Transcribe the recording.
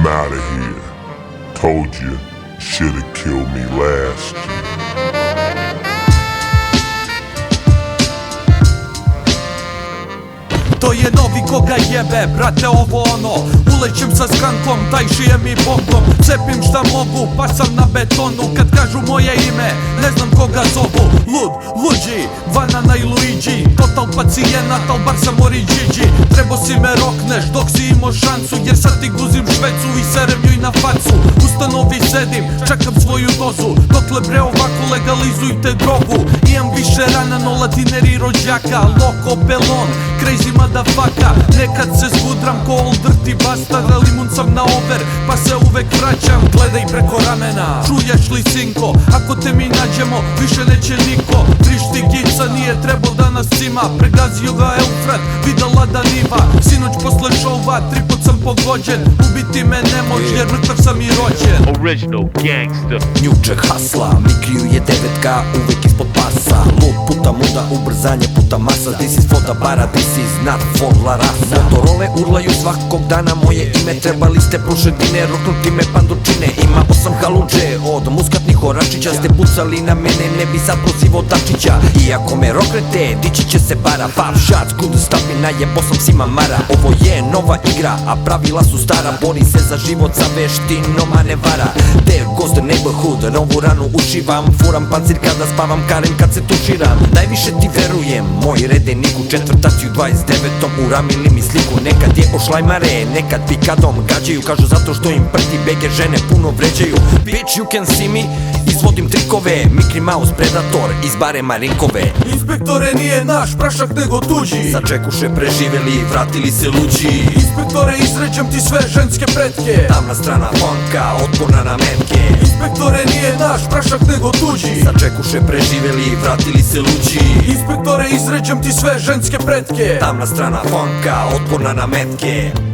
I'm out of here. Told you, should've killed me last year. To je novi koga jebe, brate ovo ono. Ulećem sa skankom, taj šije mi bokom. Cepim šta mogu, pa sam na betonu. Kad kažu moje ime, ne znam koga zovu. Lud, luđi, Vanana i Luigi. Total pacijenat, al bar sam oriđiđi. Trebo si me rokneš dok si imao šansu, jer sad ti guzim švecu i serem njoj na facu. U stanovi sedim, čekam svoju dozu. Dokle bre ovako legalizujte drogu. Imam više rana no latineri rođaka. Loko pelon, crazy motherfucker. Nekad se zgudram ko old dirty bastard. Limun sam na over, pa se uvek vraćam. Gledaj preko ramena, čuješ li sinko? Ako te mi nađemo, više neće niko. Trišti gica nije trebao da nas cima. Pregazio ga Eufrat, videla da niva. Sinoć posle šova, triput sam pogođen. Ubiti me ne može jer mrtav sam i rođen. Original gangster. Njuček hasla, Mikriju je devetka, uvek ispod pasa. Lud puta muda, ubrzanje puta masa. This is for the para, this is not for la rasa. Motorole urlaju svakog dana moje ime. Trebali ste prošle dine, roknuti me pandočine. Imao sam haludže od muskatnih oračića. Ste pucali na mene, ne bi sad prozivo Dačića. Iako me roknete, dići će se para. Five shots, good stapina, jebo sam svima mara. Ovo je nova igra, a pravila su stara. Bori se za život sa veštinom, a ne vara. There goes the neighborhood, novu ranu ušivam. Furam pancir kada spavam, karem kad se tuširam. Najviše ti verujem, moj redenik u četvrtaciju 29. Uramili mi sliku, nekad je ošlajmare, nekad pikadom gađaju. Kažu zato što im prti bege žene puno vređaju. Bitch you can see me, izvodim trikove. Mikri Mouse predator, iz bare Marinkove. Inspektore nije naš prašak nego tuđi. Sačekuše preživeli, vratili se luđi. Inspektore izređam ti sve ženske pretke. Tamna strana funka, otporna na metke. Inspektore nije naš prašak nego tuđi. Sačekuše preživeli, vratili se luđi. Inspektore izređam ti sve ženske pretke. Tamna strana funka, otporna na metke.